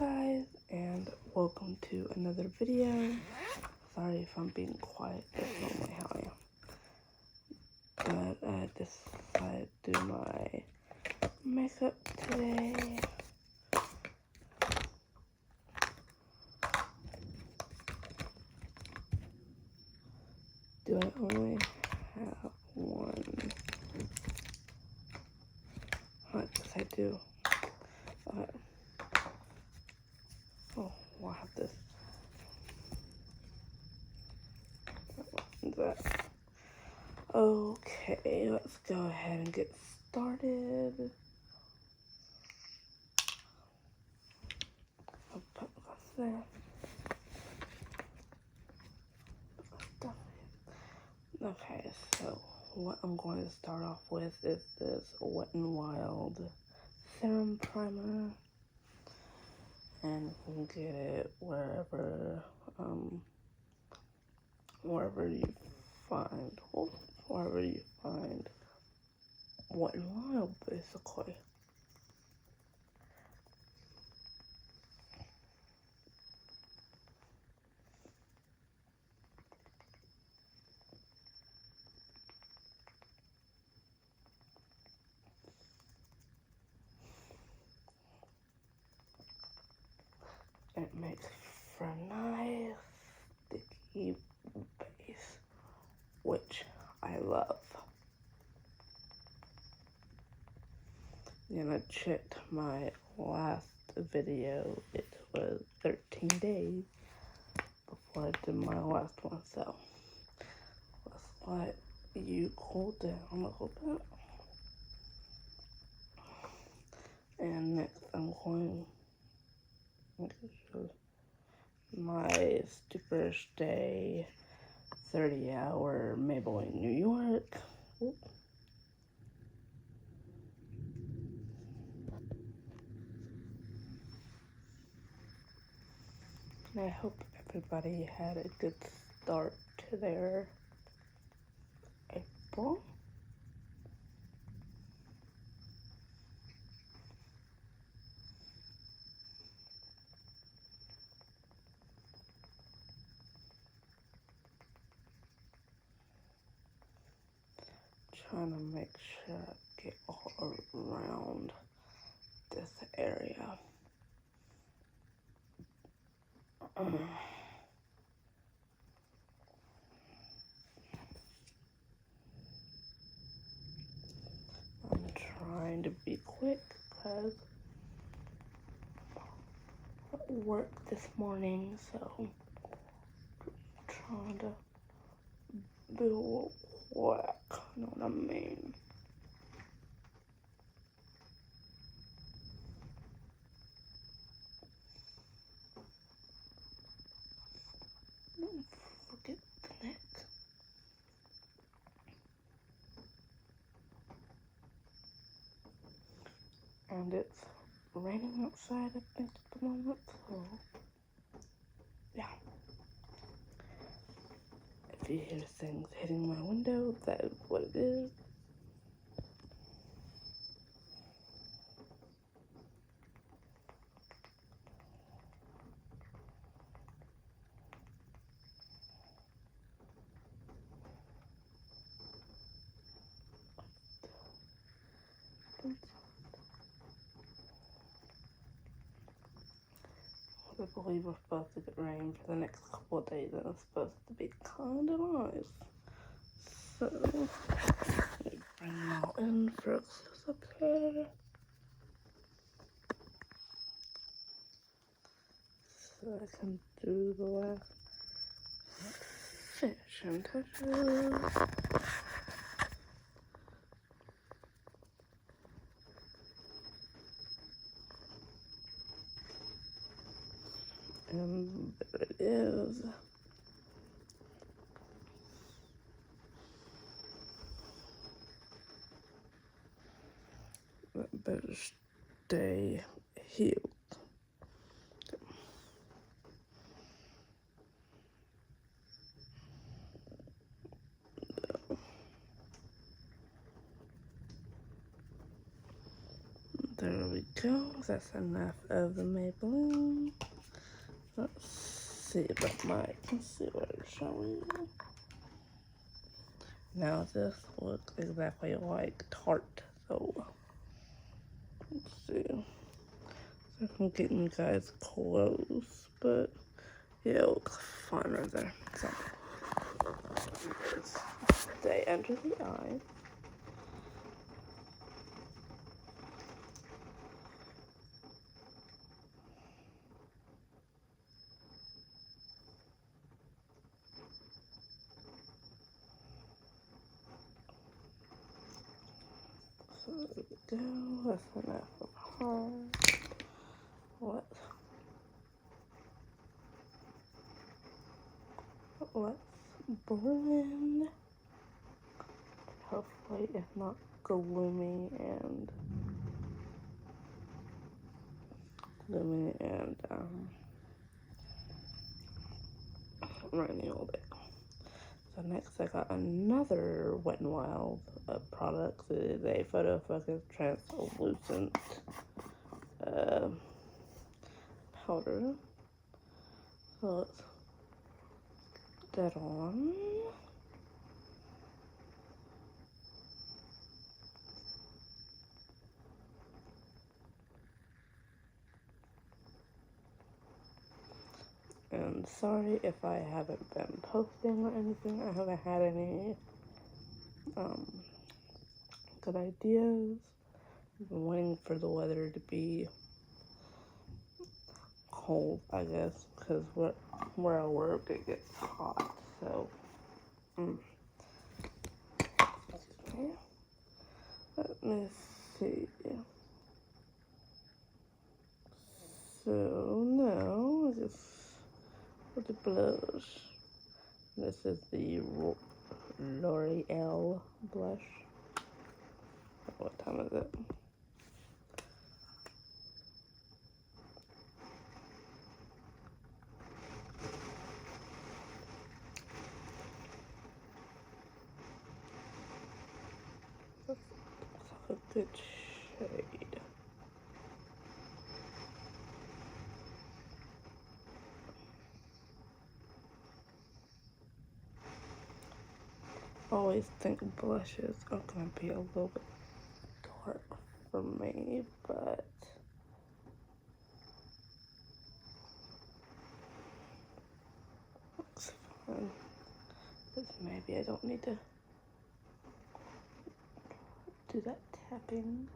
guys, and welcome to another video. Sorry if I'm being quiet, that's normally how I am. But I decided to do my makeup today. Do I only have one? Yes, I do. Okay. Oh, well, I have this. That. Okay, let's go ahead and get started. I'll put this there. Okay, so what I'm going to start off with is this Wet n Wild Serum Primer, and you can get it wherever you find, Wet n Wild, basically. It makes for a nice sticky base, which I love. And I checked my last video, it was 13 days before I did my last one, so let's let you cool down a little bit. And next I'm going to show my Super Stay 30-hour Maybelline New York. Oop. And I hope everybody had a good start to their April. Trying to make sure I get all around this area. I'm trying to be quick because I work this morning, so I'm trying to be a little quick, you know what I mean? Don't forget the neck. And it's raining outside, I think, at the moment, so yeah. If you hear things hitting my window, that is what it is. I believe we're supposed to get rain for the next couple of days, and it's supposed to be kind of nice. So, let me bring them all in for a close-up here. So I can do the last finishing touches. And there it is. That better stay healed. There we go. That's enough of the Maybelline. Let's see about my concealer, shall we? Now this looks exactly like Tarte, so let's see. So I'm getting you guys close, but yeah, it looks fine right there. So stay under the eye. So there we go. That's enough of her. Let's blend. Hopefully it's not gloomy and rainy all day. So next I got another Wet n Wild product. It is a Photo Focus Translucent powder. So let's put that on. And sorry if I haven't been posting or anything. I haven't had any good ideas. I've been waiting for the weather to be cold, I guess, because where I work it gets hot. So, excuse me. Let me see. So now I just put the blush. This is the L'Oreal blush. What time is it? That's a good shade. I always think blushes are going to be a little bit dark for me, but looks fine. But maybe I don't need to do that tapping.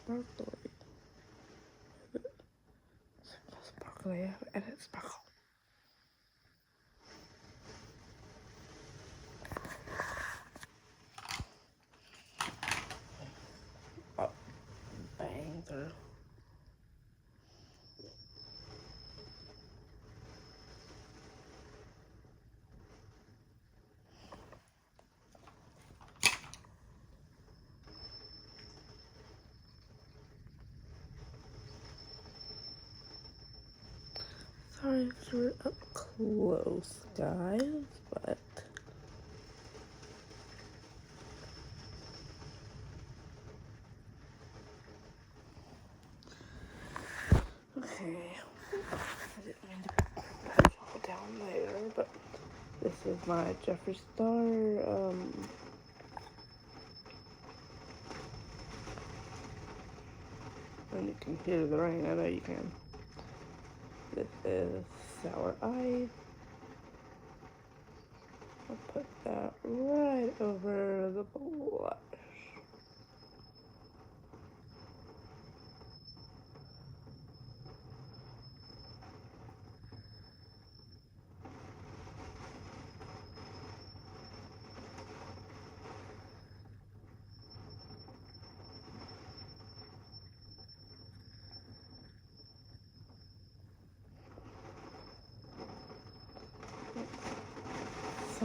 Sparkly. Sparkly, and it's sparkle. Oh, bang through. Sorry if you're up close, guys, but okay. I didn't mean to put it all down there, but this is my Jeffree Star and you can hear the rain. I know you can. This is Sour Eye. I'll put that right over the blush.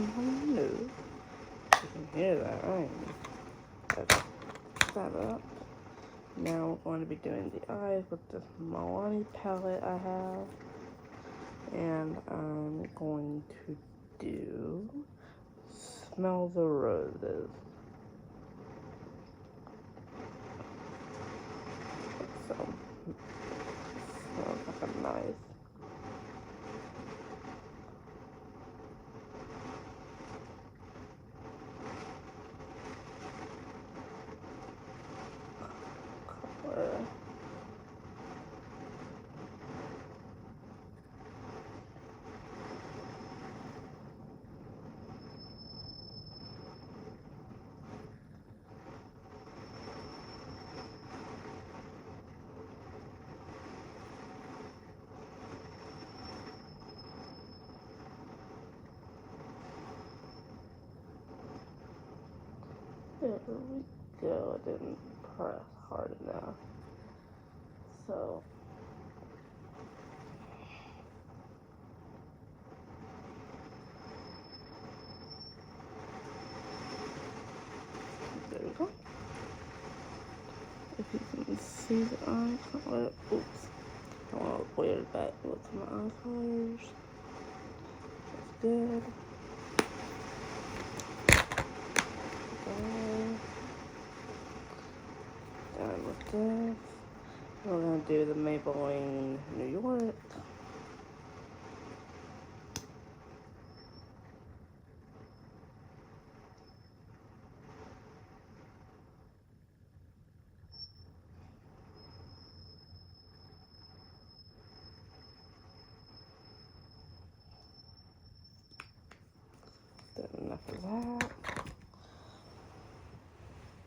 something new. You can hear that, right? Let's that up. Now I'm going to be doing the eyes with this Milani palette I have. And I'm going to do Smell the Roses. So, smells like a nice color. There we go. I didn't press hard enough. So, there we go. If you can see the eye color, oops. I want to look weird back. Look at my eye colors. That's good. Done with this. We're going to do the Maybelline New York. Done enough of that.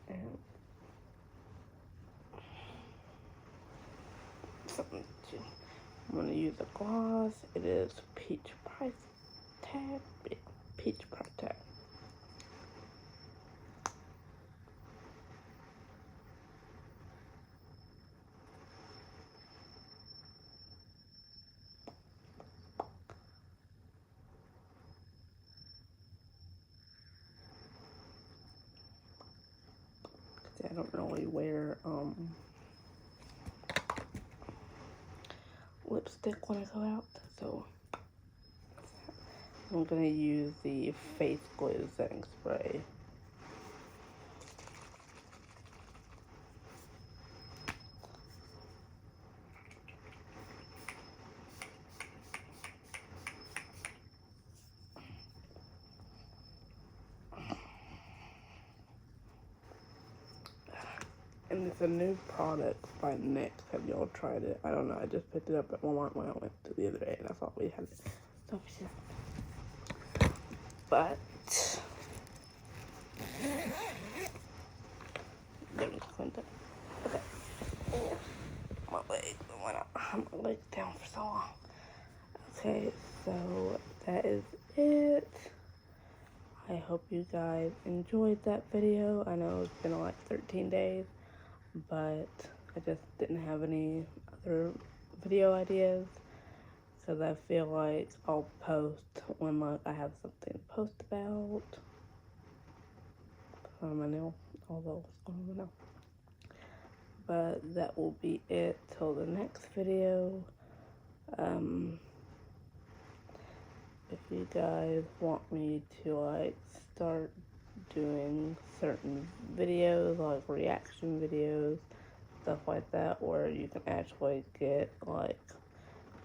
And something to, I'm going to use a gloss. It is Peach Price Tag. Peach Price Tag. I don't really wear lipstick when I go out, so I'm gonna use the Face Glue setting spray. And it's a new product by NYX. Have y'all tried it? I don't know. I just picked it up at Walmart when I went to the other day, and I thought we had it. So, but there we go. Okay. My leg went out. My leg down for so long. Okay, so that is it. I hope you guys enjoyed that video. I know it's been like 13 days. But I just didn't have any other video ideas, because I feel like I'll post when like I have something to post about. Put on my nail, although it's going on my nail. But that will be it till the next video. If you guys want me to like start doing certain videos, like reaction videos, stuff like that, where you can actually get like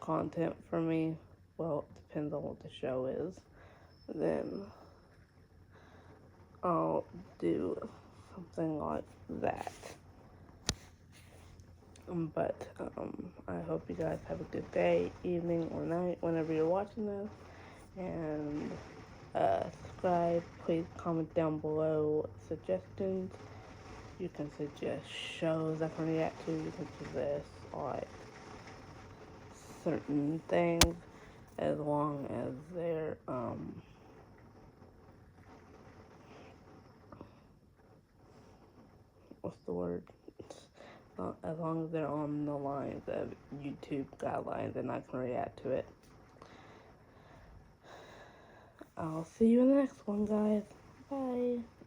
content from me, well, it depends on what the show is, then I'll do something like that. But I hope you guys have a good day, evening, or night whenever you're watching this. And subscribe. Please comment down below suggestions. You can suggest shows I can react to. You can suggest like certain things, as long as they're what's the word? As long as they're on the lines of YouTube guidelines and I can react to it. I'll see you in the next one, guys. Bye.